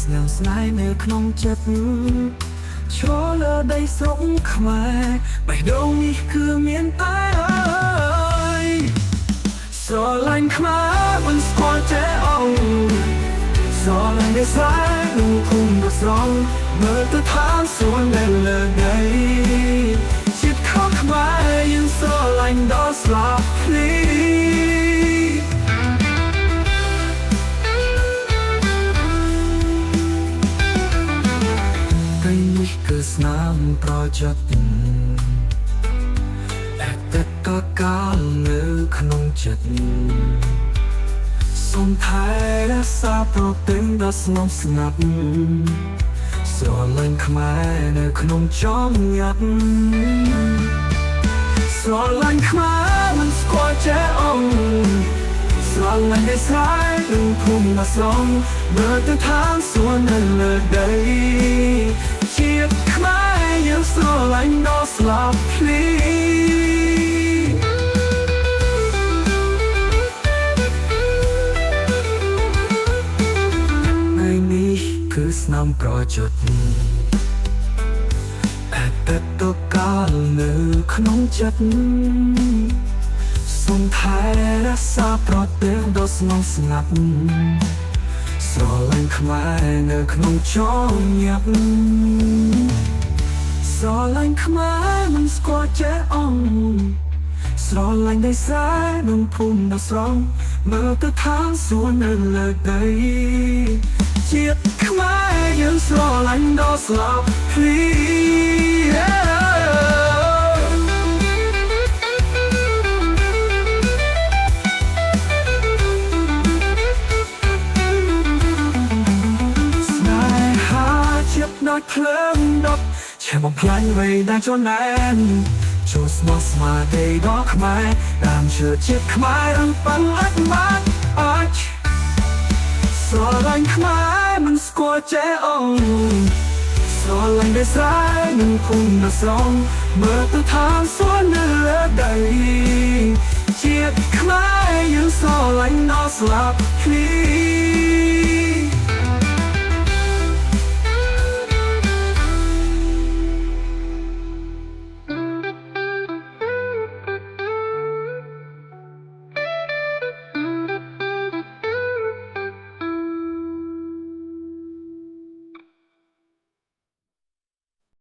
ស្នាមស្នេហ៍នៅក្នុងចិត្តឈរលើដីស្រុកខ្មែរបេះដូងនេះគឺមានតែស្រឡាញ់ខ្មែរមិនស្គាល់ចេះអងស្រឡាញ់ដែលស្អាតនឹងគុំដ៏ស្រងមើលទៅឋានសួគ៌នៅលើដីជាតិខំខ្មែរយើងស្រឡាញ់ដល់ស្លាប់ភ្លីនេះគឺស្នាមប្រចិត្តតែតកាលនៅក្នុងចិត្តសូមថែរក្សាប្រទិនដ៏ស្ងប់ស្ងាត់ស្រឡាញ់ខ្មែរនៅក្នុងចំញាត់ស្រឡាញ់ខ្មែរមិនស្គាល់ចេះអងស្រឡាញ់ដែលស្រាយនឹងភូមិដ៏ស្រងមើលទៅឋានសួគ៌នៅលើដីជាតិខ្មែរយើងស្រឡាញ់ដល់ស្លាប់ភ្លីថ្ងៃនេះគឺស្នាមប្រយុទ្ធតែតកាលនៅក្នុងចិត្តសូមថែរក្សាប្រទះដ៏ស្ងប់ស្ងាត់ស្រឡាញ់ខ្មែរនៅក្នុងចងញាក់ស្រឡាញ់ខ្មែរមិនស្គាល់ចេះអងស្រឡាញ់ដែលស្អាតនឹងភូមិដ៏ស្រងមើលទៅឋានសួគ៌នៅលើដីជាតិខ្មែរយើងស្រឡាញ់ដល់ស្លាប់ភ្លីដល់ភ្លើងដប់ឆេះបំផ្លាញអ្វីដែលចនែនចូលស្មោះស្មារតីដល់ខ្មែរតាមឈើជាតិខ្មែររំប៉ឹងអាចបានអាចស្រឡាញ់ខ្មែរមិនស្គាល់ចេះអងស្រឡាញ់ដែលស្រាយនឹងភូមិដ៏ស្រងមើលទៅឋានសួគ៌នៅលើដីជាតិខ្មែរយើងស្រឡាញ់ដល់ស្លាប់ភ្លី